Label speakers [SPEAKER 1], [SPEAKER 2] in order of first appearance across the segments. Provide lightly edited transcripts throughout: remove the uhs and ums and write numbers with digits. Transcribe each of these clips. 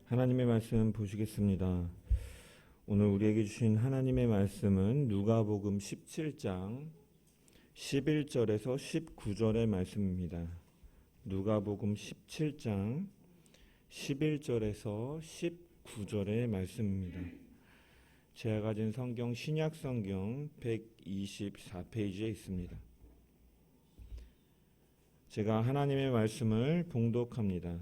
[SPEAKER 1] 하나님의 말씀 보시겠습니다. 오늘 우리에게 주신 하나님의 말씀은 누가복음 17장 11절에서 19절의 말씀입니다. 누가복음 17장 11절에서 19절의 말씀입니다. 제가 가진 성경 신약성경 124페이지에 있습니다. 제가 하나님의 말씀을 봉독합니다.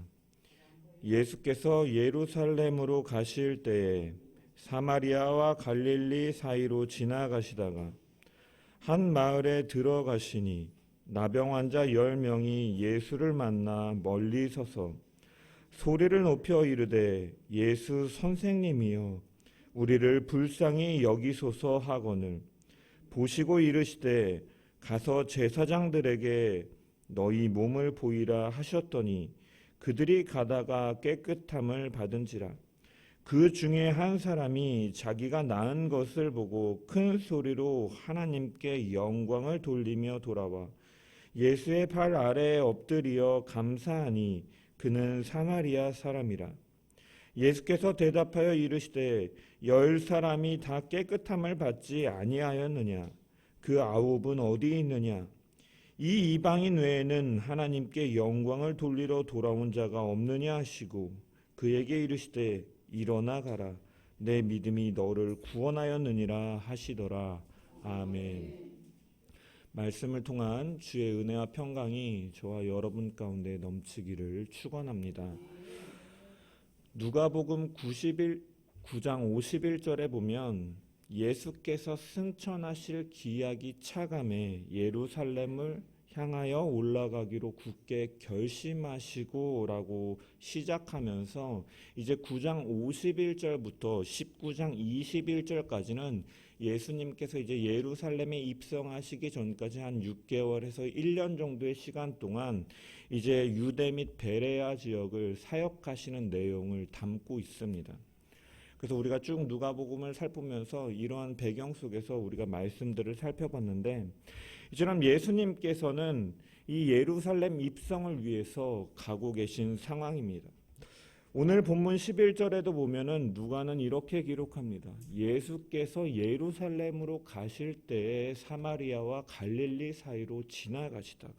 [SPEAKER 1] 예수께서 예루살렘으로 가실 때에 사마리아와 갈릴리 사이로 지나가시다가 한 마을에 들어가시니 나병 환자 10명이 예수를 만나 멀리 서서 소리를 높여 이르되 예수 선생님이여 우리를 불쌍히 여기소서 하거늘 보시고 이르시되 가서 제사장들에게 너희 몸을 보이라 하셨더니 그들이 가다가 깨끗함을 받은지라. 그 중에 한 사람이 자기가 나은 것을 보고 큰 소리로 하나님께 영광을 돌리며 돌아와 예수의 발 아래에 엎드리어 감사하니 그는 사마리아 사람이라. 예수께서 대답하여 이르시되 10사람이 다 깨끗함을 받지 아니하였느냐? 그 9은 어디 있느냐? 이 이방인 외에는 하나님께 영광을 돌리러 돌아온 자가 없느냐 하시고 그에게 이르시되 일어나 가라 내 믿음이 너를 구원하였느니라 하시더라. 아멘. 말씀을 통한 주의 은혜와 평강이 저와 여러분 가운데 넘치기를 축원합니다. 누가복음 9장 51절에 보면 예수께서 승천하실 기약이 차감해 예루살렘을 향하여 올라가기로 굳게 결심하시고 라고 시작하면서 이제 9장 51절부터 19장 21절까지는 예수님께서 이제 예루살렘에 입성하시기 전까지 한 6개월에서 1년 정도의 시간 동안 이제 유대 및 베레아 지역을 사역하시는 내용을 담고 있습니다. 그래서 우리가 쭉 누가복음을 살피면서 이러한 배경 속에서 우리가 말씀들을 살펴봤는데 이처럼 예수님께서는 이 예루살렘 입성을 위해서 가고 계신 상황입니다. 오늘 본문 11절에도 보면은 누가는 이렇게 기록합니다. 예수께서 예루살렘으로 가실 때에 사마리아와 갈릴리 사이로 지나가시다가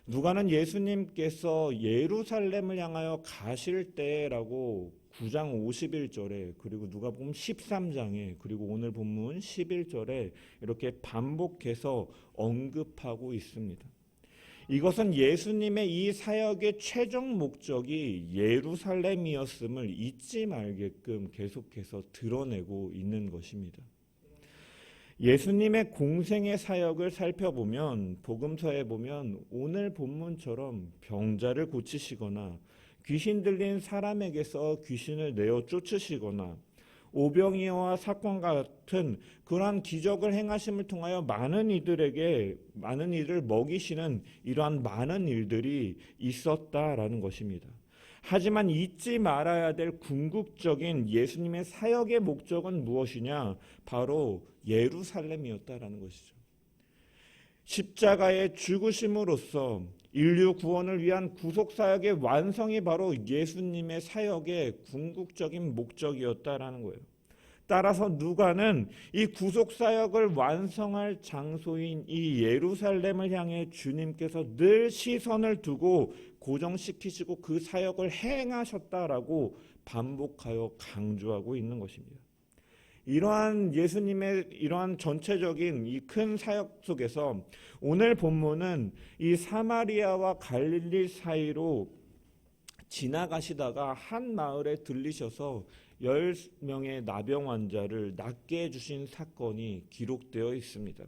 [SPEAKER 1] 누가는 예수님께서 예루살렘을 향하여 가실 때라고 9장 51절에 그리고 누가복음 13장에 그리고 오늘 본문 11절에 이렇게 반복해서 언급하고 있습니다. 이것은 예수님의 이 사역의 최종 목적이 예루살렘이었음을 잊지 말게끔 계속해서 드러내고 있는 것입니다. 예수님의 공생의 사역을 살펴보면 복음서에 보면 오늘 본문처럼 병자를 고치시거나 귀신 들린 사람에게서 귀신을 내어 쫓으시거나 오병이어와 사건 같은 그러한 기적을 행하심을 통하여 많은 이들을 먹이시는 이러한 많은 일들이 있었다라는 것입니다. 하지만 잊지 말아야 될 궁극적인 예수님의 사역의 목적은 무엇이냐? 바로 예루살렘이었다라는 것이죠. 십자가의 죽으심으로써 인류 구원을 위한 구속사역의 완성이 바로 예수님의 사역의 궁극적인 목적이었다라는 거예요. 따라서 누가는 이 구속사역을 완성할 장소인 이 예루살렘을 향해 주님께서 늘 시선을 두고 고정시키시고 그 사역을 행하셨다라고 반복하여 강조하고 있는 것입니다. 이러한 예수님의 이러한 전체적인 이 큰 사역 속에서 오늘 본문은 이 사마리아와 갈릴리 사이로 지나가시다가 한 마을에 들리셔서 10명의 나병 환자를 낫게 해주신 사건이 기록되어 있습니다.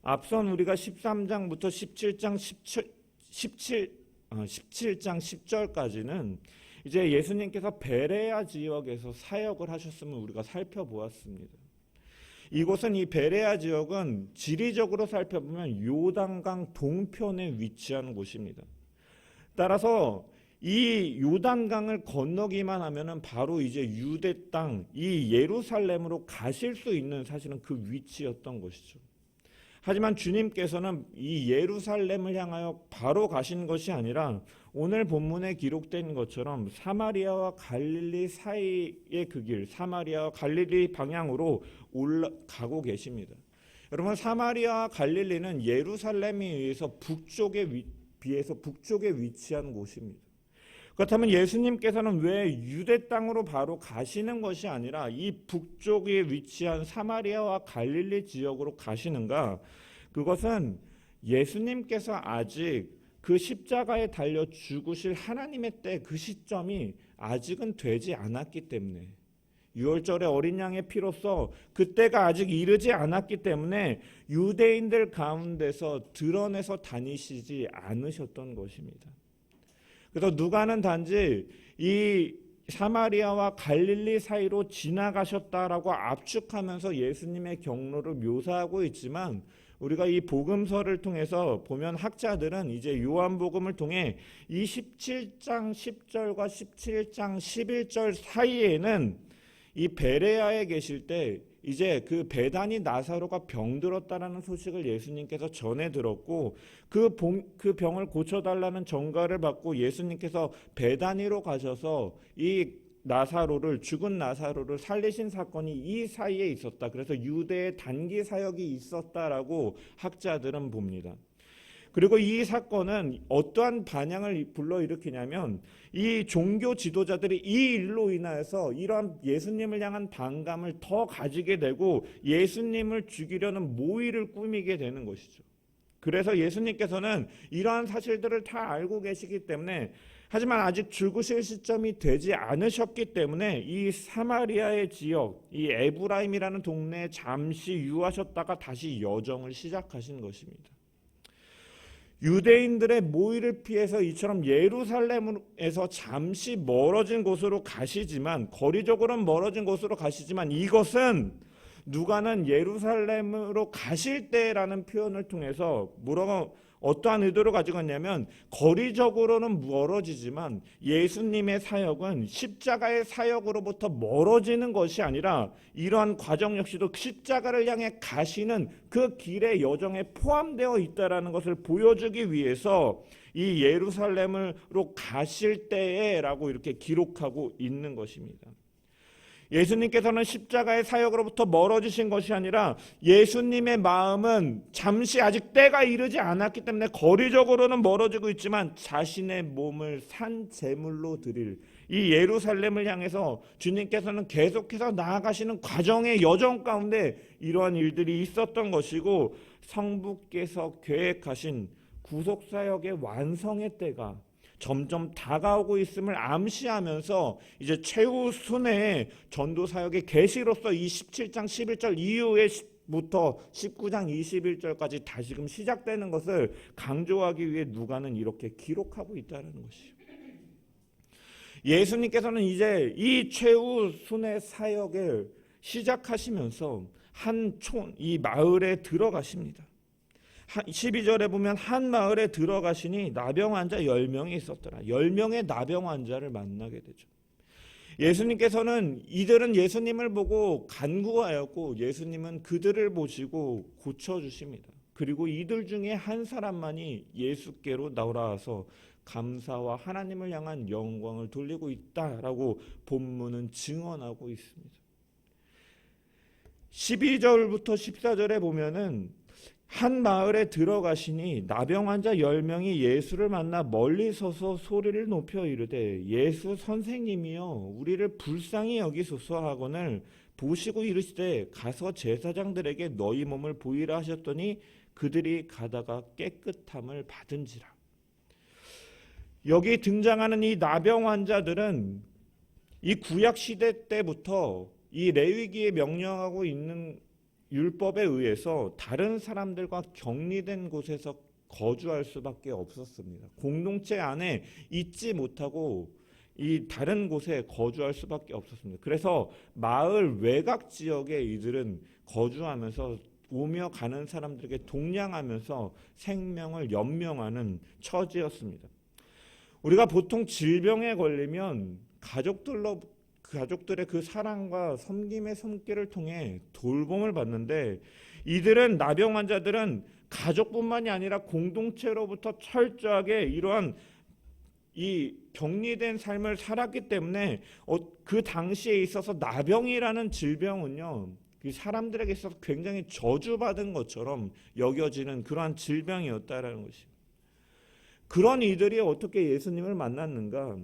[SPEAKER 1] 앞선 우리가 13장부터 17장 10절까지는 이제 예수님께서 베레아 지역에서 사역을 하셨음을 우리가 살펴보았습니다. 이곳은 이 베레아 지역은 지리적으로 살펴보면 요단강 동편에 위치한 곳입니다. 따라서 이 요단강을 건너기만 하면은 바로 이제 유대 땅, 이 예루살렘으로 가실 수 있는 사실은 그 위치였던 것이죠. 하지만 주님께서는 이 예루살렘을 향하여 바로 가신 것이 아니라 오늘 본문에 기록된 것처럼 사마리아와 갈릴리 사이의 그 길, 사마리아와 갈릴리 방향으로 올라가고 계십니다. 여러분, 사마리아와 갈릴리는 예루살렘에 의해서 비해서 북쪽에 위치한 곳입니다. 그렇다면 예수님께서는 왜 유대 땅으로 바로 가시는 것이 아니라 이 북쪽에 위치한 사마리아와 갈릴리 지역으로 가시는가? 그것은 예수님께서 아직 그 십자가에 달려 죽으실 하나님의 때 그 시점이 아직은 되지 않았기 때문에, 유월절의 어린 양의 피로써 그때가 아직 이르지 않았기 때문에 유대인들 가운데서 드러내서 다니시지 않으셨던 것입니다. 그래서 누가는 단지 이 사마리아와 갈릴리 사이로 지나가셨다라고 압축하면서 예수님의 경로를 묘사하고 있지만, 우리가 이 복음서를 통해서 보면 학자들은 이제 요한복음을 통해 이 17장 10절과 17장 11절 사이에는 이 베레아에 계실 때 이제 그 베다니 나사로가 병들었다라는 소식을 예수님께서 전해 들었고, 그 병을 고쳐달라는 전가를 받고 예수님께서 베다니로 가셔서 이 죽은 나사로를 살리신 사건이 이 사이에 있었다. 그래서 유대의 단기 사역이 있었다라고 학자들은 봅니다. 그리고 이 사건은 어떠한 반향을 불러일으키냐면, 이 종교 지도자들이 이 일로 인하여서 이러한 예수님을 향한 반감을 더 가지게 되고 예수님을 죽이려는 모의를 꾸미게 되는 것이죠. 그래서 예수님께서는 이러한 사실들을 다 알고 계시기 때문에, 하지만 아직 죽으실 시점이 되지 않으셨기 때문에 이 사마리아의 지역, 이 에브라임이라는 동네에 잠시 유하셨다가 다시 여정을 시작하신 것입니다. 유대인들의 모의를 피해서 이처럼 예루살렘에서 잠시 멀어진 곳으로 가시지만, 거리적으로는 멀어진 곳으로 가시지만, 이것은 누가는 예루살렘으로 가실 때라는 표현을 통해서 어떠한 의도를 가지고 있냐면, 거리적으로는 멀어지지만 예수님의 사역은 십자가의 사역으로부터 멀어지는 것이 아니라 이러한 과정 역시도 십자가를 향해 가시는 그 길의 여정에 포함되어 있다는 것을 보여주기 위해서 이 예루살렘으로 가실 때에라고 이렇게 기록하고 있는 것입니다. 예수님께서는 십자가의 사역으로부터 멀어지신 것이 아니라 예수님의 마음은 잠시 아직 때가 이르지 않았기 때문에 거리적으로는 멀어지고 있지만 자신의 몸을 산 제물로 드릴 이 예루살렘을 향해서 주님께서는 계속해서 나아가시는 과정의 여정 가운데 이러한 일들이 있었던 것이고, 성부께서 계획하신 구속사역의 완성의 때가 점점 다가오고 있음을 암시하면서 이제 최후순회의 전도사역의 계시로서 이 17장 11절 이후부터 19장 21절까지 다시금 시작되는 것을 강조하기 위해 누가는 이렇게 기록하고 있다는 것이죠. 예수님께서는 이제 이 최후순회 사역을 시작하시면서 이 마을에 들어가십니다. 12절에 보면 한 마을에 들어가시니 나병 환자 10명이 있었더라. 10명의 나병 환자를 만나게 되죠. 예수님께서는 이들은 예수님을 보고 간구하였고 예수님은 그들을 보시고 고쳐주십니다. 그리고 이들 중에 한 사람만이 예수께로 나와서 감사와 하나님을 향한 영광을 돌리고 있다라고 본문은 증언하고 있습니다. 12절부터 14절에 보면은 한 마을에 들어가시니 나병 환자 10명이 예수를 만나 멀리 서서 소리를 높여 이르되 예수 선생님이여 우리를 불쌍히 여기소서 하거늘 보시고 이르시되 가서 제사장들에게 너희 몸을 보이라 하셨더니 그들이 가다가 깨끗함을 받은지라. 여기 등장하는 이 나병 환자들은 이 구약 시대 때부터 이 레위기에 명령하고 있는 율법에 의해서 다른 사람들과 격리된 곳에서 거주할 수밖에 없었습니다. 공동체 안에 있지 못하고 이 다른 곳에 거주할 수밖에 없었습니다. 그래서 마을 외곽 지역에 이들은 거주하면서 오며 가는 사람들에게 동냥하면서 생명을 연명하는 처지였습니다. 우리가 보통 질병에 걸리면 가족들의 그 사랑과 섬김의 손길을 통해 돌봄을 받는데, 이들은 나병 환자들은 가족뿐만이 아니라 공동체로부터 철저하게 이러한 이 격리된 삶을 살았기 때문에 그 당시에 있어서 나병이라는 질병은요, 그 사람들에게 있어서 굉장히 저주받은 것처럼 여겨지는 그러한 질병이었다라는 것입니다. 그런 이들이 어떻게 예수님을 만났는가?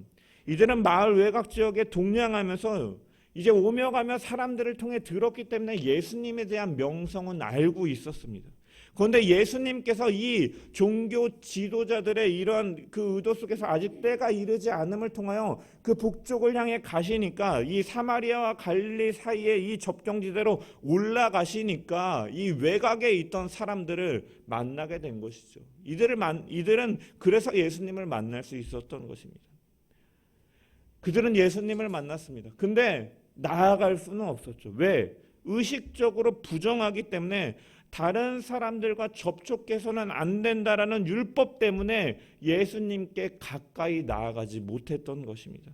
[SPEAKER 1] 이들은 마을 외곽 지역에 동냥하면서 이제 오며 가며 사람들을 통해 들었기 때문에 예수님에 대한 명성은 알고 있었습니다. 그런데 예수님께서 이 종교 지도자들의 이런 그 의도 속에서 아직 때가 이르지 않음을 통하여 그 북쪽을 향해 가시니까 이 사마리아와 갈릴리 사이에 이 접경지대로 올라가시니까 이 외곽에 있던 사람들을 만나게 된 것이죠. 이들은 그래서 예수님을 만날 수 있었던 것입니다. 그들은 예수님을 만났습니다. 근데 나아갈 수는 없었죠. 왜? 의식적으로 부정하기 때문에 다른 사람들과 접촉해서는 안 된다라는 율법 때문에 예수님께 가까이 나아가지 못했던 것입니다.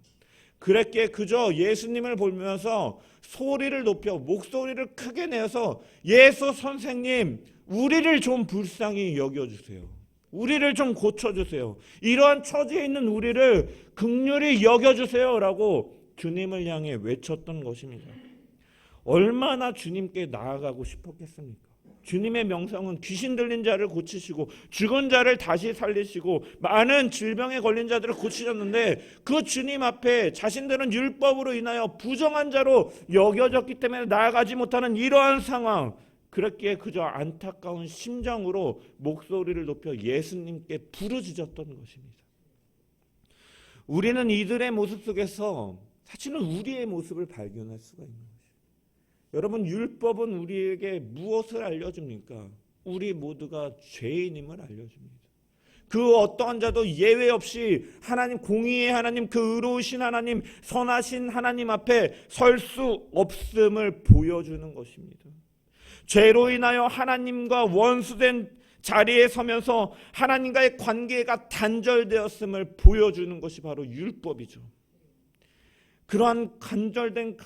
[SPEAKER 1] 그랬기에 그저 예수님을 보면서 소리를 높여 목소리를 크게 내어서 예수 선생님, 우리를 좀 불쌍히 여겨주세요. 우리를 좀 고쳐주세요. 이러한 처지에 있는 우리를 긍휼히 여겨주세요 라고 주님을 향해 외쳤던 것입니다. 얼마나 주님께 나아가고 싶었겠습니까? 주님의 명성은 귀신 들린 자를 고치시고 죽은 자를 다시 살리시고 많은 질병에 걸린 자들을 고치셨는데 그 주님 앞에 자신들은 율법으로 인하여 부정한 자로 여겨졌기 때문에 나아가지 못하는 이러한 상황, 그렇기에 그저 안타까운 심정으로 목소리를 높여 예수님께 부르짖었던 것입니다. 우리는 이들의 모습 속에서 사실은 우리의 모습을 발견할 수가 있는 것입니다. 여러분, 율법은 우리에게 무엇을 알려줍니까? 우리 모두가 죄인임을 알려줍니다. 그 어떠한 자도 예외 없이 하나님, 공의의 하나님, 그 의로우신 하나님, 선하신 하나님 앞에 설 수 없음을 보여주는 것입니다. 죄로 인하여 하나님과 원수된 자리에 서면서 하나님과의 관계가 단절되었음을 보여주는 것이 바로 율법이죠. 그러한 간절된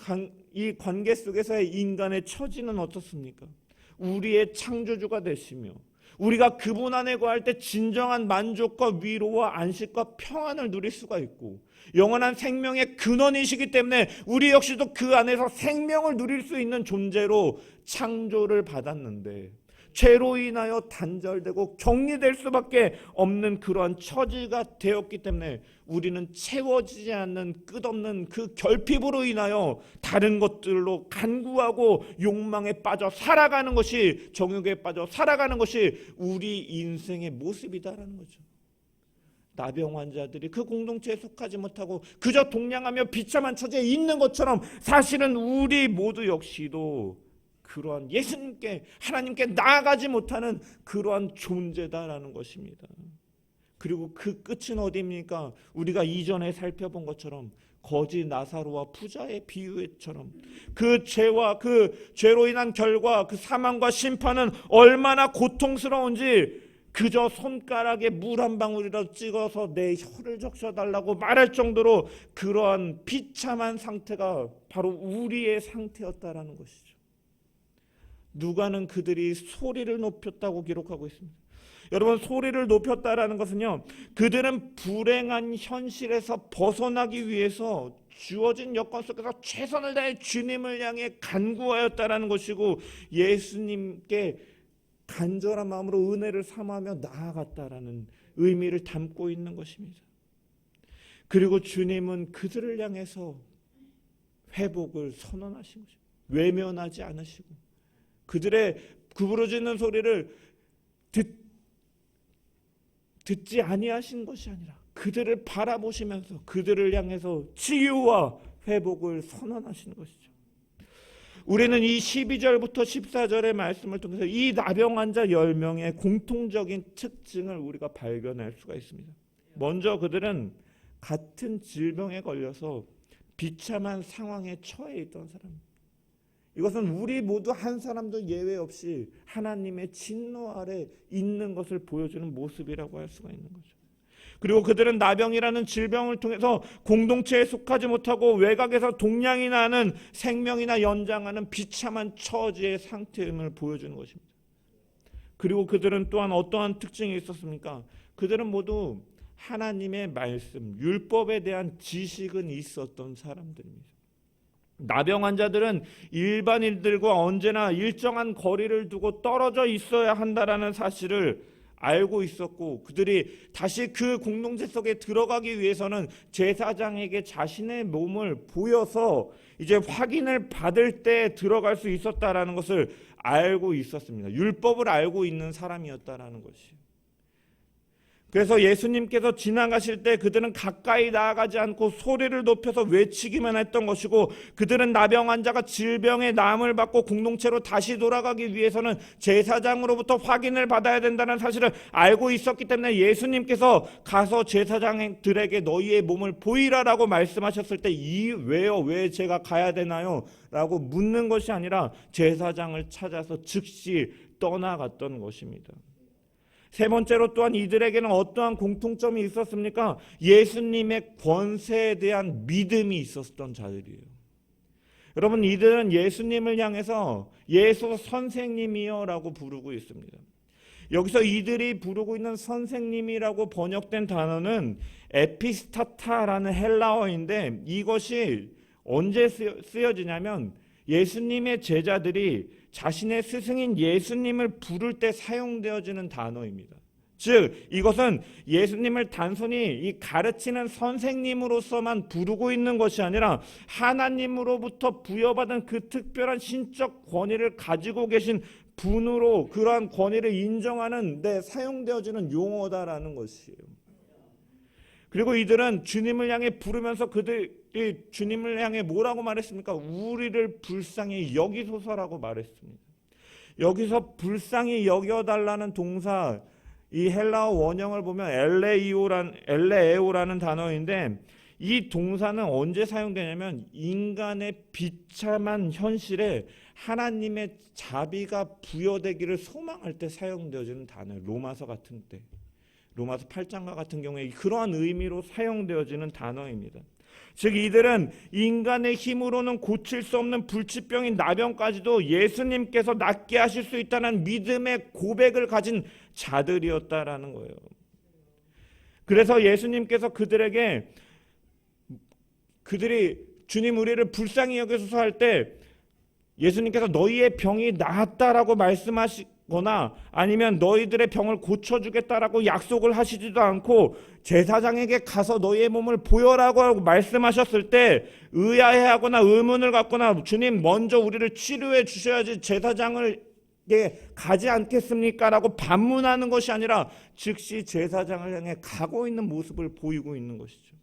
[SPEAKER 1] 이 관계 속에서의 인간의 처지는 어떻습니까? 우리의 창조주가 되시며 우리가 그분 안에 거할 때 진정한 만족과 위로와 안식과 평안을 누릴 수가 있고 영원한 생명의 근원이시기 때문에 우리 역시도 그 안에서 생명을 누릴 수 있는 존재로 창조를 받았는데 죄로 인하여 단절되고 격리될 수밖에 없는 그러한 처지가 되었기 때문에 우리는 채워지지 않는 끝없는 그 결핍으로 인하여 다른 것들로 간구하고 욕망에 빠져 살아가는 것이, 정욕에 빠져 살아가는 것이 우리 인생의 모습이다라는 거죠. 나병 환자들이 그 공동체에 속하지 못하고 그저 동냥하며 비참한 처지에 있는 것처럼 사실은 우리 모두 역시도 그러한 예수님께, 하나님께 나아가지 못하는 그러한 존재다라는 것입니다. 그리고 그 끝은 어디입니까? 우리가 이전에 살펴본 것처럼 거지 나사로와 부자의 비유처럼 그 죄와 그 죄로 인한 결과, 그 사망과 심판은 얼마나 고통스러운지 그저 손가락에 물 한 방울이라도 찍어서 내 혀를 적셔달라고 말할 정도로 그러한 비참한 상태가 바로 우리의 상태였다라는 것이죠. 누가는 그들이 소리를 높였다고 기록하고 있습니다. 여러분, 소리를 높였다라는 것은요, 그들은 불행한 현실에서 벗어나기 위해서 주어진 여건 속에서 최선을 다해 주님을 향해 간구하였다라는 것이고 예수님께 간절한 마음으로 은혜를 삼하며 나아갔다라는 의미를 담고 있는 것입니다. 그리고 주님은 그들을 향해서 회복을 선언하신 것입니다. 외면하지 않으시고 그들의 구부러지는 소리를 듣지 아니하신 것이 아니라 그들을 바라보시면서 그들을 향해서 치유와 회복을 선언하시는 것이죠. 우리는 이 12절부터 14절의 말씀을 통해서 이 나병 환자 10명의 공통적인 특징을 우리가 발견할 수가 있습니다. 먼저 그들은 같은 질병에 걸려서 비참한 상황에 처해 있던 사람입니다. 이것은 우리 모두 한 사람도 예외 없이 하나님의 진노 아래 있는 것을 보여주는 모습이라고 할 수가 있는 거죠. 그리고 그들은 나병이라는 질병을 통해서 공동체에 속하지 못하고 외곽에서 동량이 나는 생명이나 연장하는 비참한 처지의 상태임을 보여주는 것입니다. 그리고 그들은 또한 어떠한 특징이 있었습니까? 그들은 모두 하나님의 말씀, 율법에 대한 지식은 있었던 사람들입니다. 나병 환자들은 일반인들과 언제나 일정한 거리를 두고 떨어져 있어야 한다라는 사실을 알고 있었고, 그들이 다시 그 공동체 속에 들어가기 위해서는 제사장에게 자신의 몸을 보여서 이제 확인을 받을 때 들어갈 수 있었다라는 것을 알고 있었습니다. 율법을 알고 있는 사람이었다라는 것이에요. 그래서 예수님께서 지나가실 때 그들은 가까이 나아가지 않고 소리를 높여서 외치기만 했던 것이고, 그들은 나병 환자가 질병의 나음을 받고 공동체로 다시 돌아가기 위해서는 제사장으로부터 확인을 받아야 된다는 사실을 알고 있었기 때문에 예수님께서 가서 제사장들에게 너희의 몸을 보이라라고 말씀하셨을 때 왜요? 왜 제가 가야 되나요? 라고 묻는 것이 아니라 제사장을 찾아서 즉시 떠나갔던 것입니다. 세 번째로 또한 이들에게는 어떠한 공통점이 있었습니까? 예수님의 권세에 대한 믿음이 있었던 자들이에요. 여러분, 이들은 예수님을 향해서 예수 선생님이여 라고 부르고 있습니다. 여기서 이들이 부르고 있는 선생님이라고 번역된 단어는 에피스타타라는 헬라어인데, 이것이 언제 쓰여지냐면 예수님의 제자들이 자신의 스승인 예수님을 부를 때 사용되어지는 단어입니다. 즉, 이것은 예수님을 단순히 이 가르치는 선생님으로서만 부르고 있는 것이 아니라 하나님으로부터 부여받은 그 특별한 신적 권위를 가지고 계신 분으로 그러한 권위를 인정하는 데 사용되어지는 용어다라는 것이에요. 그리고 이들은 주님을 향해 부르면서 그들이 주님을 향해 뭐라고 말했습니까? 우리를 불쌍히 여기소서라고 말했습니다. 여기서 불쌍히 여겨달라는 동사, 이 헬라어 원형을 보면 엘레에오라는 단어인데, 이 동사는 언제 사용되냐면 인간의 비참한 현실에 하나님의 자비가 부여되기를 소망할 때 사용되어지는 단어예요. 로마서 같은 때, 로마서 8장과 같은 경우에 그러한 의미로 사용되어지는 단어입니다. 즉, 이들은 인간의 힘으로는 고칠 수 없는 불치병인 나병까지도 예수님께서 낫게 하실 수 있다는 믿음의 고백을 가진 자들이었다라는 거예요. 그래서 예수님께서 그들이 주님 우리를 불쌍히 여기소서 할 때 예수님께서 너희의 병이 나았다라고 말씀하시거나 아니면 너희들의 병을 고쳐주겠다라고 약속을 하시지도 않고 제사장에게 가서 너희의 몸을 보여라고 말씀하셨을 때 의아해하거나 의문을 갖거나 주님 먼저 우리를 치료해 주셔야지 제사장을 가지 않겠습니까? 라고 반문하는 것이 아니라 즉시 제사장을 향해 가고 있는 모습을 보이고 있는 것이죠.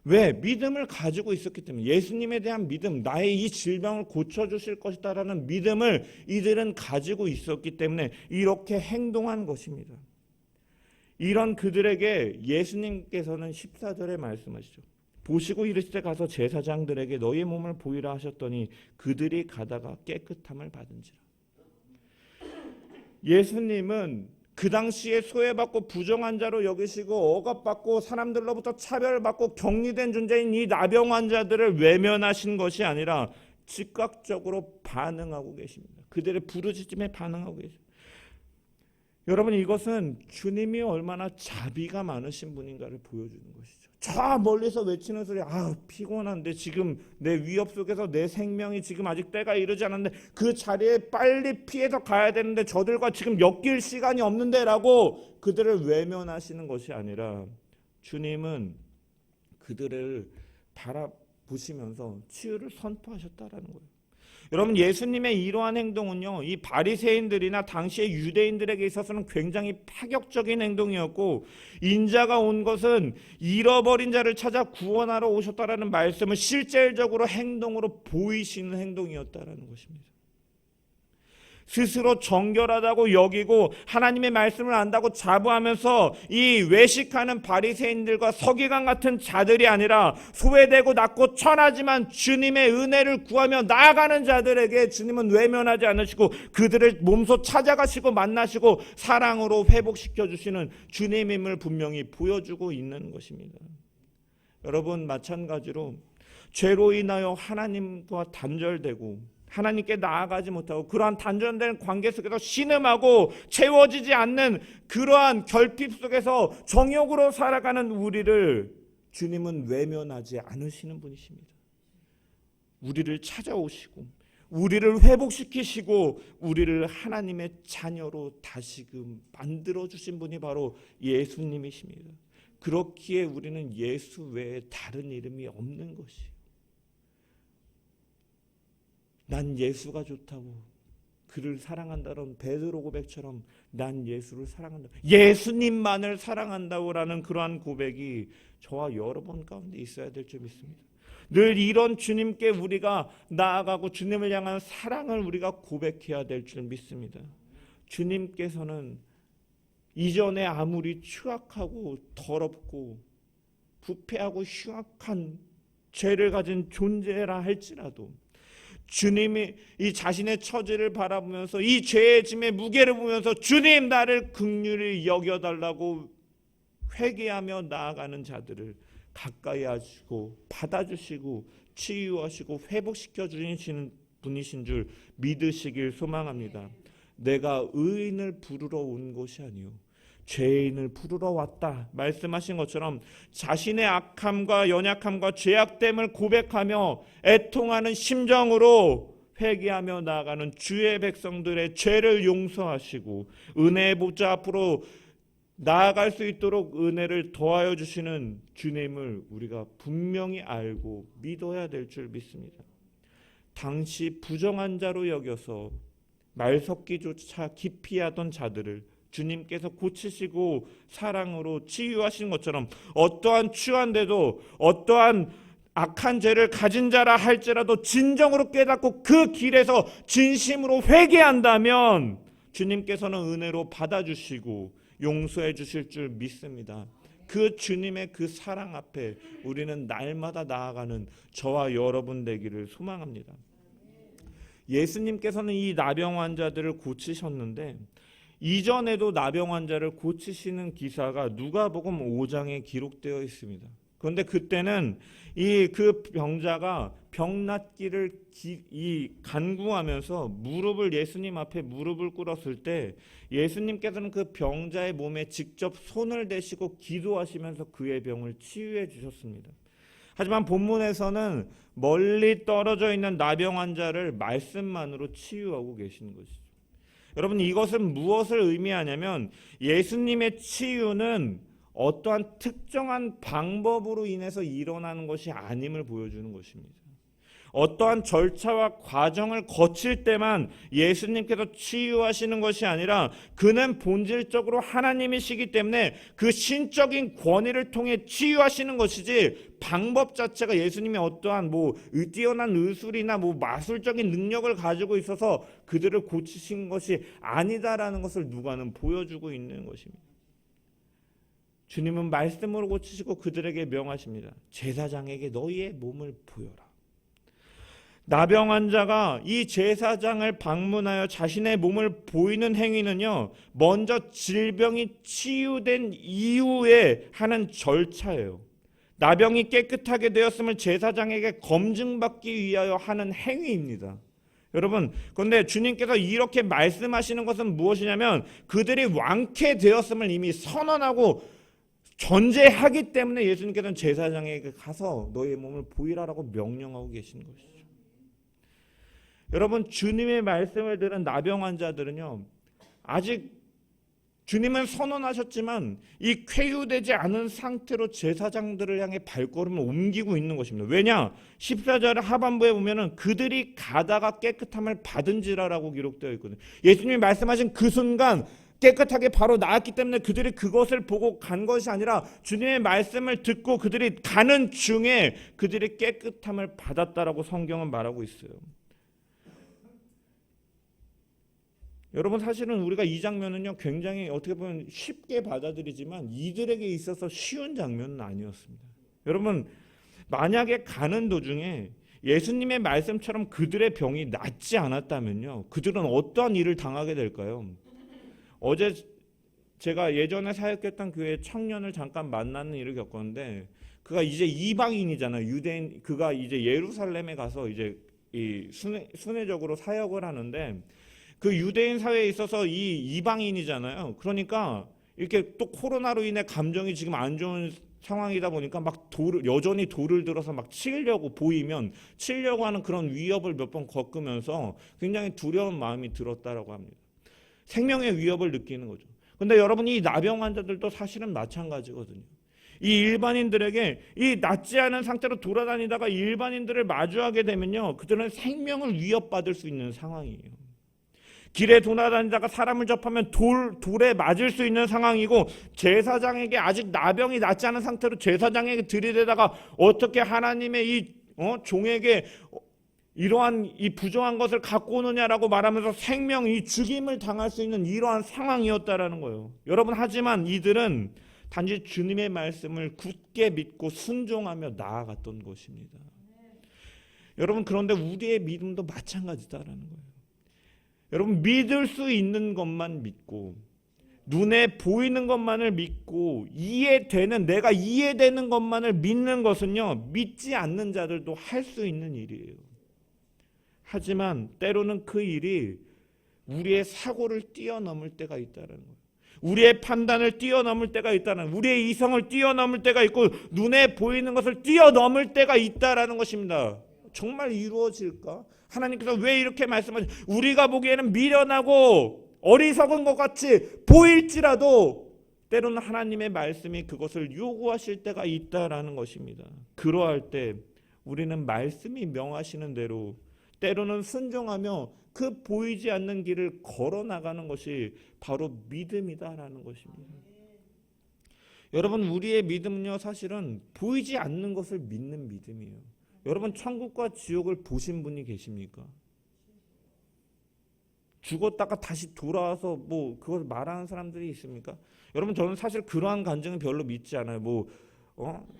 [SPEAKER 1] 왜? 믿음을 가지고 있었기 때문에, 예수님에 대한 믿음, 나의 이 질병을 고쳐주실 것이다라는 믿음을 이들은 가지고 있었기 때문에 이렇게 행동한 것입니다. 이런 그들에게 예수님께서는 14절에 말씀하시죠. 보시고 이르시되 가서 제사장들에게 너희의 몸을 보이라 하셨더니 그들이 가다가 깨끗함을 받은지라. 예수님은 그 당시에 소외받고 부정한 자로 여기시고 억압받고 사람들로부터 차별받고 격리된 존재인 이 나병 환자들을 외면하신 것이 아니라 즉각적으로 반응하고 계십니다. 그들의 부르짖음에 반응하고 계십니다. 여러분, 이것은 주님이 얼마나 자비가 많으신 분인가를 보여주는 것이죠. 저 멀리서 외치는 소리, 피곤한데 지금 내 위협 속에서 내 생명이 지금 아직 때가 이르지 않았는데 그 자리에 빨리 피해서 가야 되는데 저들과 지금 엮일 시간이 없는데 라고 그들을 외면하시는 것이 아니라 주님은 그들을 바라보시면서 치유를 선포하셨다라는 거예요. 여러분, 예수님의 이러한 행동은요, 이 바리새인들이나 당시의 유대인들에게 있어서는 굉장히 파격적인 행동이었고, 인자가 온 것은 잃어버린 자를 찾아 구원하러 오셨다라는 말씀을 실질적으로 행동으로 보이시는 행동이었다라는 것입니다. 스스로 정결하다고 여기고 하나님의 말씀을 안다고 자부하면서 이 외식하는 바리새인들과 서기관 같은 자들이 아니라 소외되고 낮고 천하지만 주님의 은혜를 구하며 나아가는 자들에게 주님은 외면하지 않으시고 그들을 몸소 찾아가시고 만나시고 사랑으로 회복시켜 주시는 주님임을 분명히 보여주고 있는 것입니다. 여러분, 마찬가지로 죄로 인하여 하나님과 단절되고 하나님께 나아가지 못하고 그러한 단절된 관계 속에서 신음하고 채워지지 않는 그러한 결핍 속에서 정욕으로 살아가는 우리를 주님은 외면하지 않으시는 분이십니다. 우리를 찾아오시고 우리를 회복시키시고 우리를 하나님의 자녀로 다시금 만들어주신 분이 바로 예수님이십니다. 그렇기에 우리는 예수 외에 다른 이름이 없는 것이에요. 난 예수가 좋다고 그를 사랑한다는 베드로 고백처럼 난 예수를 사랑한다, 예수님만을 사랑한다고라는 그러한 고백이 저와 여러분 가운데 있어야 될 줄 믿습니다. 늘 이런 주님께 우리가 나아가고 주님을 향한 사랑을 우리가 고백해야 될 줄 믿습니다. 주님께서는 이전에 아무리 추악하고 더럽고 부패하고 흉악한 죄를 가진 존재라 할지라도 주님이 이 자신의 처지를 바라보면서 이 죄의 짐의 무게를 보면서 주님 나를 긍휼히 여겨달라고 회개하며 나아가는 자들을 가까이 하시고 받아주시고 치유하시고 회복시켜 주시는 분이신 줄 믿으시길 소망합니다. 내가 의인을 부르러 온 것이 아니요 죄인을 부르러 왔다 말씀하신 것처럼 자신의 악함과 연약함과 죄악됨을 고백하며 애통하는 심정으로 회개하며 나아가는 주의 백성들의 죄를 용서하시고 은혜의 보좌 앞으로 나아갈 수 있도록 은혜를 더하여 주시는 주님을 우리가 분명히 알고 믿어야 될 줄 믿습니다. 당시 부정한 자로 여겨서 말 섞기조차 기피하던 자들을 주님께서 고치시고 사랑으로 치유하신 것처럼 어떠한 추한데도 어떠한 악한 죄를 가진 자라 할지라도 진정으로 깨닫고 그 길에서 진심으로 회개한다면 주님께서는 은혜로 받아주시고 용서해 주실 줄 믿습니다. 그 주님의 그 사랑 앞에 우리는 날마다 나아가는 저와 여러분 되기를 소망합니다. 예수님께서는 이 나병 환자들을 고치셨는데 이전에도 나병 환자를 고치시는 기사가 누가복음 5장에 기록되어 있습니다. 그런데 그때는 그 병자가 병 낫기를 간구하면서 무릎을 예수님 앞에 무릎을 꿇었을 때 예수님께서는 그 병자의 몸에 직접 손을 대시고 기도하시면서 그의 병을 치유해 주셨습니다. 하지만 본문에서는 멀리 떨어져 있는 나병 환자를 말씀만으로 치유하고 계시는 것이죠. 여러분, 이것은 무엇을 의미하냐면 예수님의 치유는 어떠한 특정한 방법으로 인해서 일어나는 것이 아님을 보여주는 것입니다. 어떠한 절차와 과정을 거칠 때만 예수님께서 치유하시는 것이 아니라 그는 본질적으로 하나님이시기 때문에 그 신적인 권위를 통해 치유하시는 것이지 방법 자체가 예수님이 어떠한 뛰어난 의술이나 마술적인 능력을 가지고 있어서 그들을 고치신 것이 아니다라는 것을 누가는 보여주고 있는 것입니다. 주님은 말씀으로 고치시고 그들에게 명하십니다. 제사장에게 너희의 몸을 보여라. 나병 환자가 이 제사장을 방문하여 자신의 몸을 보이는 행위는요, 먼저 질병이 치유된 이후에 하는 절차예요. 나병이 깨끗하게 되었음을 제사장에게 검증받기 위하여 하는 행위입니다. 여러분, 그런데 주님께서 이렇게 말씀하시는 것은 무엇이냐면 그들이 완쾌되었음을 이미 선언하고 전제하기 때문에 예수님께서는 제사장에게 가서 너의 몸을 보이라라고 명령하고 계신 것이죠. 여러분, 주님의 말씀을 들은 나병 환자들은요, 아직 주님은 선언하셨지만 이 쾌유되지 않은 상태로 제사장들을 향해 발걸음을 옮기고 있는 것입니다. 왜냐? 14절 하반부에 보면은 그들이 가다가 깨끗함을 받은지라라고 기록되어 있거든요. 예수님이 말씀하신 그 순간 깨끗하게 바로 나았기 때문에 그들이 그것을 보고 간 것이 아니라 주님의 말씀을 듣고 그들이 가는 중에 그들이 깨끗함을 받았다라고 성경은 말하고 있어요. 여러분 사실은 우리가 이 장면은요 굉장히 어떻게 보면 쉽게 받아들이지만 이들에게 있어서 쉬운 장면은 아니었습니다. 여러분 만약에 가는 도중에 예수님의 말씀처럼 그들의 병이 낫지 않았다면요 그들은 어떠한 일을 당하게 될까요? 어제 제가 예전에 사역했던 교회 청년을 잠깐 만나는 일을 겪었는데 그가 이제 이방인이잖아요. 유대인. 그가 이제 예루살렘에 가서 이제 이 순회적으로 사역을 하는데 그 유대인 사회에 있어서 이 이방인이잖아요. 그러니까 이렇게 또 코로나로 인해 감정이 지금 안 좋은 상황이다 보니까 막 여전히 돌을 들어서 막 치려고 보이면 치려고 하는 그런 위협을 몇 번 겪으면서 굉장히 두려운 마음이 들었다라고 합니다. 생명의 위협을 느끼는 거죠. 근데 여러분 이 나병 환자들도 사실은 마찬가지거든요. 이 일반인들에게 이 낫지 않은 상태로 돌아다니다가 일반인들을 마주하게 되면요 그들은 생명을 위협받을 수 있는 상황이에요. 길에 돌아다니다가 사람을 접하면 돌에 맞을 수 있는 상황이고 제사장에게 아직 나병이 낫지 않은 상태로 제사장에게 들이대다가 어떻게 하나님의 이 종에게 이러한 이 부정한 것을 갖고 오느냐라고 말하면서 생명 이 죽임을 당할 수 있는 이러한 상황이었다라는 거예요. 여러분 하지만 이들은 단지 주님의 말씀을 굳게 믿고 순종하며 나아갔던 것입니다. 여러분 그런데 우리의 믿음도 마찬가지다라는 거예요. 여러분 믿을 수 있는 것만 믿고 눈에 보이는 것만을 믿고 내가 이해되는 것만을 믿는 것은요 믿지 않는 자들도 할 수 있는 일이에요. 하지만 때로는 그 일이 우리의 사고를 뛰어넘을 때가 있다는 거예요. 우리의 판단을 뛰어넘을 때가 있다는, 우리의 이성을 뛰어넘을 때가 있고 눈에 보이는 것을 뛰어넘을 때가 있다라는 것입니다. 정말 이루어질까? 하나님께서 왜 이렇게 말씀하시죠? 우리가 보기에는 미련하고 어리석은 것 같이 보일지라도 때로는 하나님의 말씀이 그것을 요구하실 때가 있다라는 것입니다. 그러할 때 우리는 말씀이 명하시는 대로 때로는 순종하며 그 보이지 않는 길을 걸어 나가는 것이 바로 믿음이다라는 것입니다. 여러분 우리의 믿음은요 사실은 보이지 않는 것을 믿는 믿음이에요. 여러분 천국과 지옥을 보신 분이 계십니까? 죽었다가 다시 돌아와서 뭐 그걸 말하는 사람들이 있습니까? 여러분 저는 사실 그러한 간증은 별로 믿지 않아요.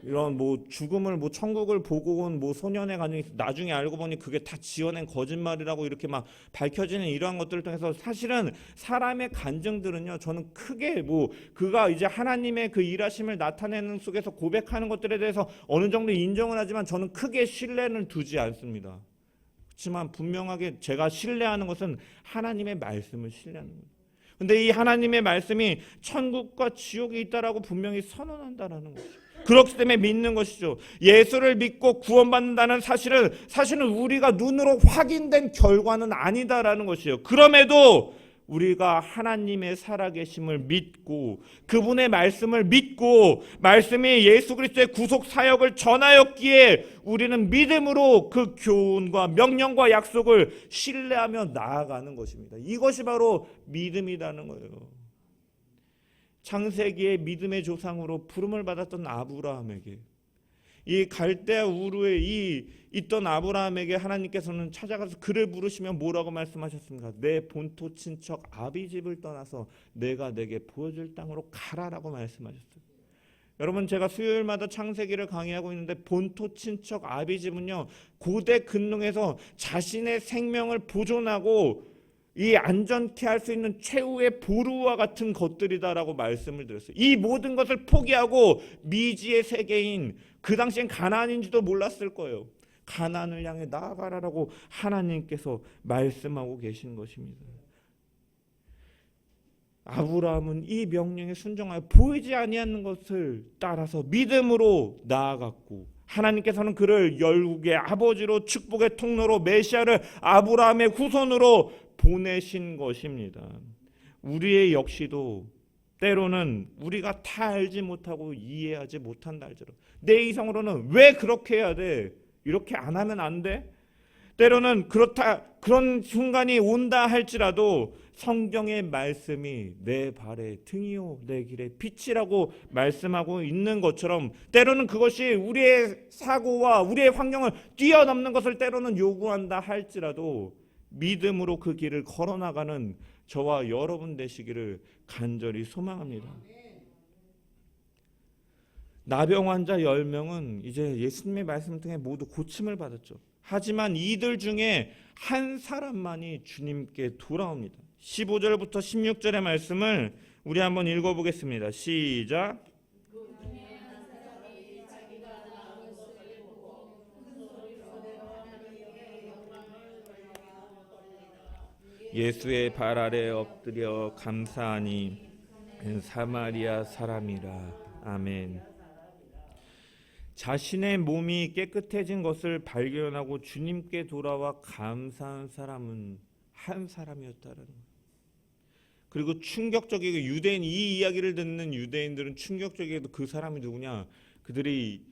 [SPEAKER 1] 이런 죽음을 천국을 보고 온 소년의 간증이 나중에 알고 보니 그게 다 지어낸 거짓말이라고 이렇게 막 밝혀지는 이러한 것들을 통해서 사실은 사람의 간증들은요 저는 크게 그가 이제 하나님의 그 일하심을 나타내는 속에서 고백하는 것들에 대해서 어느 정도 인정을 하지만 저는 크게 신뢰는 두지 않습니다. 그렇지만 분명하게 제가 신뢰하는 것은 하나님의 말씀을 신뢰하는 거예요. 근데 이 하나님의 말씀이 천국과 지옥이 있다라고 분명히 선언한다라는 거죠. 그렇기 때문에 믿는 것이죠. 예수를 믿고 구원받는다는 사실은 우리가 눈으로 확인된 결과는 아니다라는 것이에요. 그럼에도 우리가 하나님의 살아계심을 믿고 그분의 말씀을 믿고 말씀이 예수 그리스도의 구속 사역을 전하였기에 우리는 믿음으로 그 교훈과 명령과 약속을 신뢰하며 나아가는 것입니다. 이것이 바로 믿음이라는 거예요. 창세기의 믿음의 조상으로 부름을 받았던 아브라함에게 이 갈대아 우르에 있던 아브라함에게 하나님께서는 찾아가서 그를 부르시며 뭐라고 말씀하셨습니까? 내 본토 친척 아비집을 떠나서 내가 내게 보여줄 땅으로 가라라고 말씀하셨어요. 여러분 제가 수요일마다 창세기를 강의하고 있는데 본토 친척 아비집은요 고대 근동에서 자신의 생명을 보존하고 이 안전케 할 수 있는 최후의 보루와 같은 것들이다라고 말씀을 드렸어요. 이 모든 것을 포기하고 미지의 세계인 그 당시엔 가나안인지도 몰랐을 거예요. 가나안을 향해 나아가라라고 하나님께서 말씀하고 계신 것입니다. 아브라함은 이 명령에 순종하여 보이지 아니하는 것을 따라서 믿음으로 나아갔고 하나님께서는 그를 열국의 아버지로 축복의 통로로 메시아를 아브라함의 후손으로 보내신 것입니다. 우리의 역시도 때로는 우리가 다 알지 못하고 이해하지 못한다 할지라도 내 이성으로는 왜 그렇게 해야 돼? 이렇게 안 하면 안 돼? 때로는 그런 순간이 온다 할지라도 성경의 말씀이 내 발의 등이요 내 길의 빛이라고 말씀하고 있는 것처럼 때로는 그것이 우리의 사고와 우리의 환경을 뛰어넘는 것을 때로는 요구한다 할지라도 믿음으로 그 길을 걸어나가는 저와 여러분 되시기를 간절히 소망합니다. 나병 환자 10명은 이제 예수님의 말씀 통해 모두 고침을 받았죠. 하지만 이들 중에 한 사람만이 주님께 돌아옵니다. 15절부터 16절의 말씀을 우리 한번 읽어보겠습니다. 시작. 예수의 발 아래 엎드려 감사하니 사마리아 사람이라. 아멘. 자신의 몸이 깨끗해진 것을 발견하고 주님께 돌아와 감사한 사람은 한 사람이었다는 거예요. 그리고 충격적이게 유대인, 이 이야기를 듣는 유대인들은 충격적이게도 그 사람이 누구냐? 그들이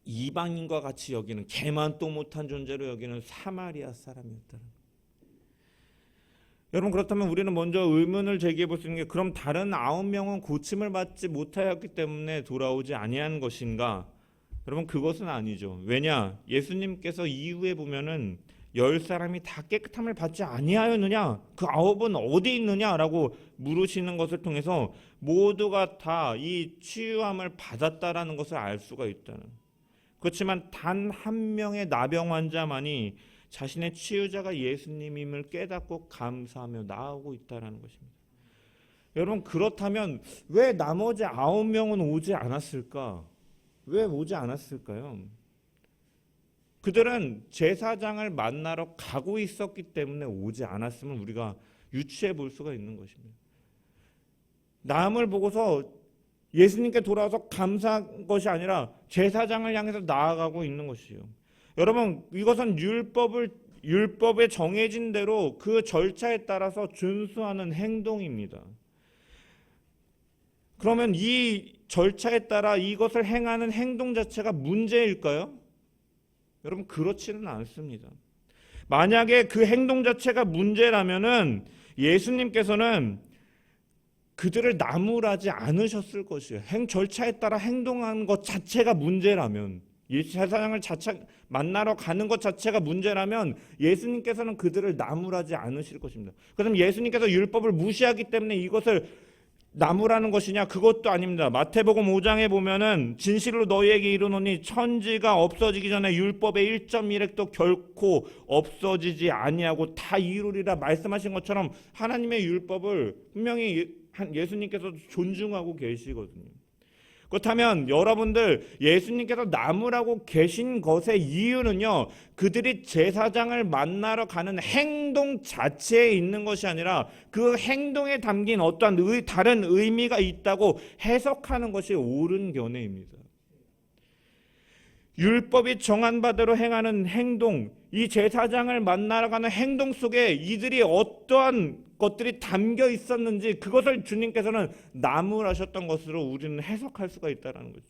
[SPEAKER 1] 이방인과 같이 여기는, 개만도 못한 존재로 여기는 사마리아 사람이었다는 거예요. 여러분, 그렇다면 우리는 먼저 의문을 제기해 볼 수 있는 게, 그럼 다른 9명은 고침을 받지 못하였기 때문에 돌아오지 아니한 것인가? 여러분, 그것은 아니죠. 왜냐? 예수님께서 이후에 보면은 10사람이 다 깨끗함을 받지 아니하였느냐? 그 9은 어디 있느냐라고 물으시는 것을 통해서 모두가 다 이 치유함을 받았다라는 것을 알 수가 있다는. 그렇지만 단 한 명의 나병 환자만이 자신의 치유자가 예수님임을 깨닫고 감사하며 나아오고 있다는 것입니다. 여러분, 그렇다면 왜 나머지 9명은 오지 않았을까? 왜 오지 않았을까요? 그들은 제사장을 만나러 가고 있었기 때문에 오지 않았음을 우리가 유추해 볼 수가 있는 것입니다. 남을 보고서 예수님께 돌아와서 감사한 것이 아니라 제사장을 향해서 나아가고 있는 것이요. 여러분, 이것은 율법에 정해진 대로 그 절차에 따라서 준수하는 행동입니다. 그러면 이 절차에 따라 이것을 행하는 행동 자체가 문제일까요? 여러분, 그렇지는 않습니다. 만약에 그 행동 자체가 문제라면은 예수님께서는 그들을 나무라지 않으셨을 것이에요. 절차에 따라 행동하는 것 자체가 문제라면, 제사장을 만나러 가는 것 자체가 문제라면 예수님께서는 그들을 나무라지 않으실 것입니다. 그럼 예수님께서 율법을 무시하기 때문에 이것을 나무라는 것이냐? 그것도 아닙니다. 마태복음 5장에 보면은 진실로 너희에게 이르노니 천지가 없어지기 전에 율법의 1.1획도 결코 없어지지 아니하고 다 이루리라 말씀하신 것처럼 하나님의 율법을 분명히 예수님께서 존중하고 계시거든요. 그렇다면 여러분들, 예수님께서 나무라고 계신 것의 이유는요, 그들이 제사장을 만나러 가는 행동 자체에 있는 것이 아니라 그 행동에 담긴 어떠한 다른 의미가 있다고 해석하는 것이 옳은 견해입니다. 율법이 정한 바대로 행하는 행동, 이 제사장을 만나러 가는 행동 속에 이들이 어떠한 것들이 담겨 있었는지, 그것을 주님께서는 나무라셨던 것으로 우리는 해석할 수가 있다는 거죠.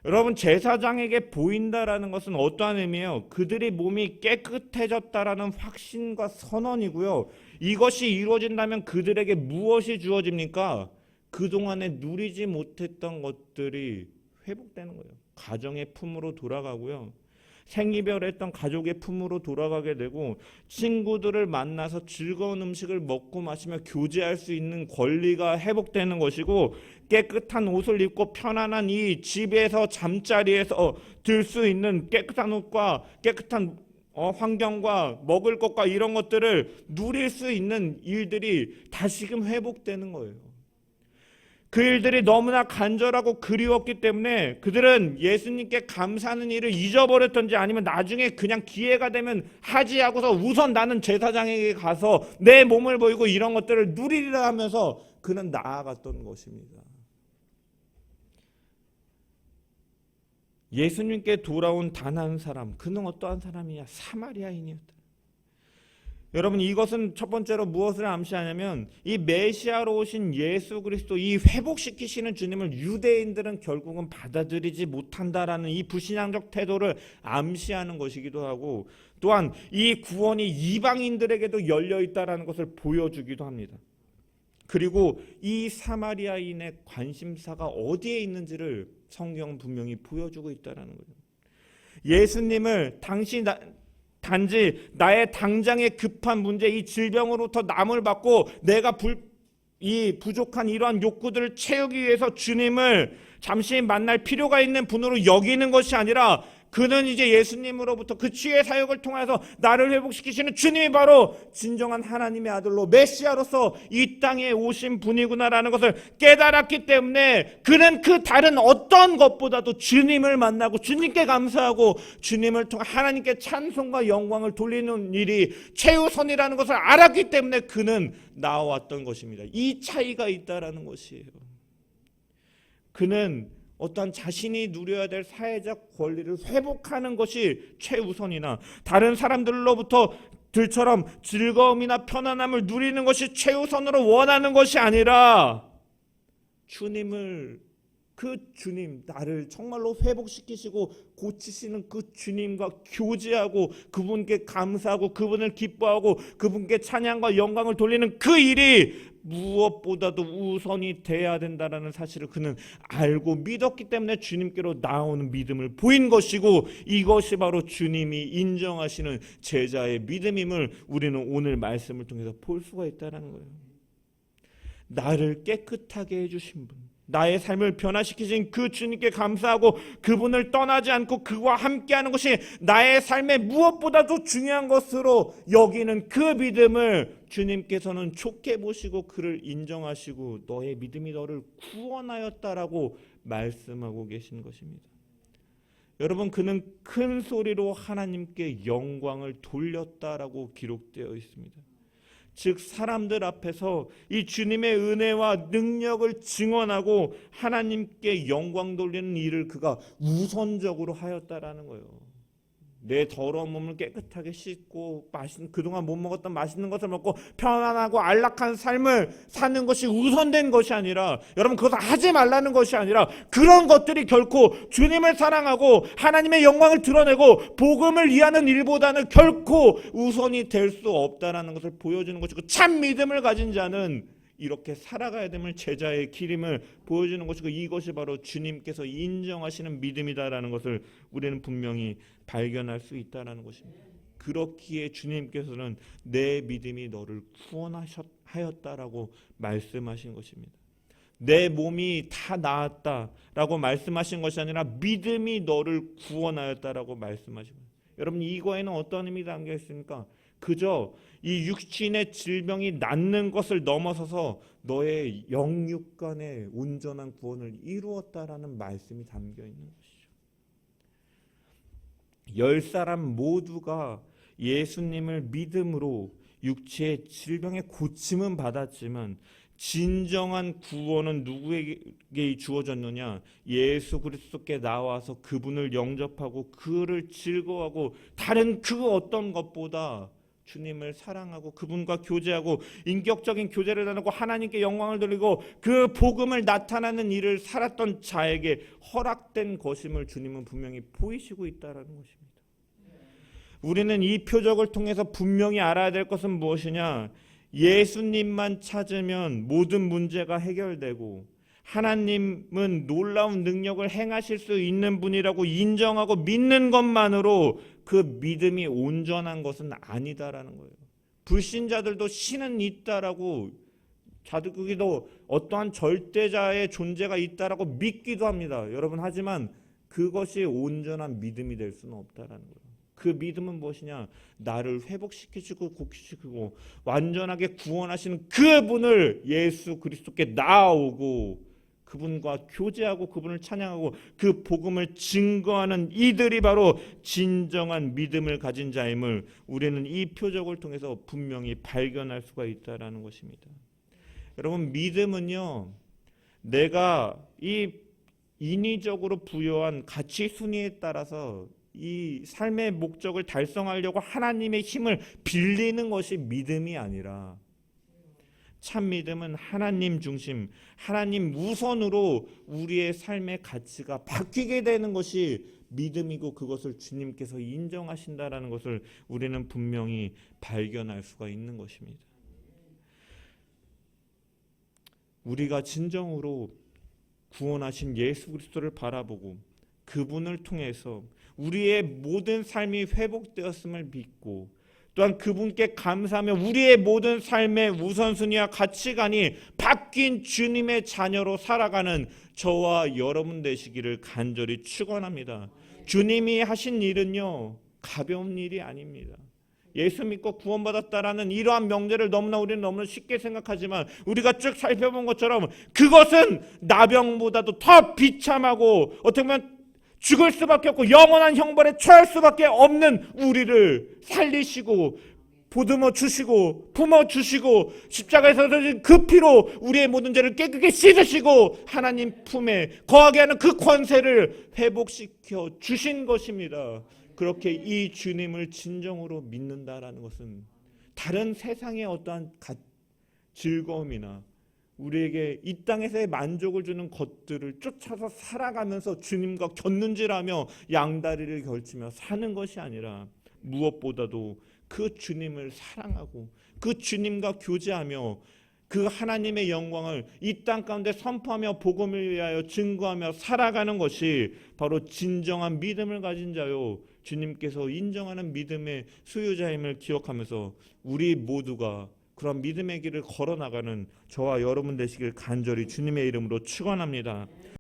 [SPEAKER 1] 여러분, 제사장에게 보인다라는 것은 어떠한 의미예요? 그들의 몸이 깨끗해졌다라는 확신과 선언이고요. 이것이 이루어진다면 그들에게 무엇이 주어집니까? 그동안에 누리지 못했던 것들이 회복되는 거예요. 가정의 품으로 돌아가고요. 생이별했던 가족의 품으로 돌아가게 되고, 친구들을 만나서 즐거운 음식을 먹고 마시며 교제할 수 있는 권리가 회복되는 것이고, 깨끗한 옷을 입고 편안한 이 집에서 잠자리에서 들 수 있는 깨끗한 옷과 깨끗한 환경과 먹을 것과 이런 것들을 누릴 수 있는 일들이 다시금 회복되는 거예요. 그 일들이 너무나 간절하고 그리웠기 때문에 그들은 예수님께 감사하는 일을 잊어버렸던지, 아니면 나중에 그냥 기회가 되면 하지 하고서 우선 나는 제사장에게 가서 내 몸을 보이고 이런 것들을 누리리라 하면서 그는 나아갔던 것입니다. 예수님께 돌아온 단 한 사람, 그는 어떠한 사람이냐? 사마리아인이었다. 여러분, 이것은 첫 번째로 무엇을 암시하냐면, 이 메시아로 오신 예수 그리스도, 이 회복시키시는 주님을 유대인들은 결국은 받아들이지 못한다라는 이 불신앙적 태도를 암시하는 것이기도 하고, 또한 이 구원이 이방인들에게도 열려있다라는 것을 보여주기도 합니다. 그리고 이 사마리아인의 관심사가 어디에 있는지를 성경은 분명히 보여주고 있다는 거죠. 예수님을 단지 나의 당장의 급한 문제, 이 질병으로부터 남을 받고 내가 이 부족한 이러한 욕구들을 채우기 위해서 주님을 잠시 만날 필요가 있는 분으로 여기는 것이 아니라, 그는 이제 예수님으로부터 그 치유의 사역을 통해서 나를 회복시키시는 주님이 바로 진정한 하나님의 아들로 메시아로서 이 땅에 오신 분이구나라는 것을 깨달았기 때문에 그는 그 다른 어떤 것보다도 주님을 만나고 주님께 감사하고 주님을 통해 하나님께 찬송과 영광을 돌리는 일이 최우선이라는 것을 알았기 때문에 그는 나와왔던 것입니다. 이 차이가 있다라는 것이에요. 그는 어떠한 자신이 누려야 될 사회적 권리를 회복하는 것이 최우선이나 다른 사람들로부터 들처럼 즐거움이나 편안함을 누리는 것이 최우선으로 원하는 것이 아니라 그 주님, 나를 정말로 회복시키시고 고치시는 그 주님과 교제하고 그분께 감사하고 그분을 기뻐하고 그분께 찬양과 영광을 돌리는 그 일이 무엇보다도 우선이 돼야 된다는 사실을 그는 알고 믿었기 때문에 주님께로 나오는 믿음을 보인 것이고, 이것이 바로 주님이 인정하시는 제자의 믿음임을 우리는 오늘 말씀을 통해서 볼 수가 있다는 거예요. 나를 깨끗하게 해주신 분, 나의 삶을 변화시키신 그 주님께 감사하고 그분을 떠나지 않고 그와 함께하는 것이 나의 삶의 무엇보다도 중요한 것으로 여기는 그 믿음을 주님께서는 좋게 보시고 그를 인정하시고 너의 믿음이 너를 구원하였다라고 말씀하고 계신 것입니다. 여러분, 그는 큰 소리로 하나님께 영광을 돌렸다라고 기록되어 있습니다. 즉 사람들 앞에서 이 주님의 은혜와 능력을 증언하고 하나님께 영광 돌리는 일을 그가 우선적으로 하였다라는 거예요. 내 더러운 몸을 깨끗하게 씻고 그동안 못 먹었던 맛있는 것을 먹고 편안하고 안락한 삶을 사는 것이 우선된 것이 아니라, 여러분 그것을 하지 말라는 것이 아니라, 그런 것들이 결코 주님을 사랑하고 하나님의 영광을 드러내고 복음을 이해하는 일보다는 결코 우선이 될 수 없다라는 것을 보여주는 것이고, 참 믿음을 가진 자는 이렇게 살아가야 됨을 제자의 길임을 보여주는 것이고, 이것이 바로 주님께서 인정하시는 믿음이다라는 것을 우리는 분명히 발견할 수 있다라는 것입니다. 그렇기에 주님께서는 내 믿음이 너를 구원하였다라고 말씀하신 것입니다. 내 몸이 다 나았다라고 말씀하신 것이 아니라 믿음이 너를 구원하였다라고 말씀하신 거예요. 여러분, 이거에는 어떤 의미가 담겨 있습니까? 그저 이 육신의 질병이 낫는 것을 넘어서서 너의 영육간의 온전한 구원을 이루었다라는 말씀이 담겨 있는 것이죠. 10사람 모두가 예수님을 믿음으로 육체의 질병의 고침은 받았지만 진정한 구원은 누구에게 주어졌느냐? 예수 그리스도께 나와서 그분을 영접하고 그를 즐거워하고 다른 그 어떤 것보다 주님을 사랑하고 그분과 교제하고 인격적인 교제를 나누고 하나님께 영광을 돌리고 그 복음을 나타나는 일을 살았던 자에게 허락된 것임을 주님은 분명히 보이시고 있다는 것입니다. 우리는 이 표적을 통해서 분명히 알아야 될 것은 무엇이냐? 예수님만 찾으면 모든 문제가 해결되고 하나님은 놀라운 능력을 행하실 수 있는 분이라고 인정하고 믿는 것만으로 그 믿음이 온전한 것은 아니다라는 거예요. 불신자들도 신은 있다라고, 자기도 어떠한 절대자의 존재가 있다라고 믿기도 합니다. 여러분, 하지만 그것이 온전한 믿음이 될 수는 없다라는 거예요. 그 믿음은 무엇이냐? 나를 회복시키시고 고치시고 완전하게 구원하시는 그분을 예수 그리스도께 나아오고 그분과 교제하고 그분을 찬양하고 그 복음을 증거하는 이들이 바로 진정한 믿음을 가진 자임을 우리는 이 표적을 통해서 분명히 발견할 수가 있다는 것입니다. 여러분, 믿음은요, 내가 이 인위적으로 부여한 가치 순위에 따라서 이 삶의 목적을 달성하려고 하나님의 힘을 빌리는 것이 믿음이 아니라, 참 믿음은 하나님 중심, 하나님 우선으로 우리의 삶의 가치가 바뀌게 되는 것이 믿음이고, 그것을 주님께서 인정하신다라는 것을 우리는 분명히 발견할 수가 있는 것입니다. 우리가 진정으로 구원하신 예수 그리스도를 바라보고 그분을 통해서 우리의 모든 삶이 회복되었음을 믿고 또한 그분께 감사하며 우리의 모든 삶의 우선순위와 가치관이 바뀐 주님의 자녀로 살아가는 저와 여러분 되시기를 간절히 축원합니다. 주님이 하신 일은요, 가벼운 일이 아닙니다. 예수 믿고 구원받았다라는 이러한 명제를 너무나 우리는 너무나 쉽게 생각하지만 우리가 쭉 살펴본 것처럼 그것은 나병보다도 더 비참하고 어떻게 보면 죽을 수밖에 없고 영원한 형벌에 처할 수밖에 없는 우리를 살리시고 보듬어 주시고 품어 주시고 십자가에서 흘린 그 피로 우리의 모든 죄를 깨끗이 씻으시고 하나님 품에 거하게 하는 그 권세를 회복시켜 주신 것입니다. 그렇게 이 주님을 진정으로 믿는다라는 것은 다른 세상의 어떠한 즐거움이나 우리에게 이 땅에서의 만족을 주는 것들을 쫓아서 살아가면서 주님과 곁눈질하며 양다리를 걸치며 사는 것이 아니라 무엇보다도 그 주님을 사랑하고 그 주님과 교제하며 그 하나님의 영광을 이 땅 가운데 선포하며 복음을 위하여 증거하며 살아가는 것이 바로 진정한 믿음을 가진 자요 주님께서 인정하는 믿음의 소유자임을 기억하면서 우리 모두가 그런 믿음의 길을 걸어나가는 저와 여러분 되시길 간절히 주님의 이름으로 축원합니다.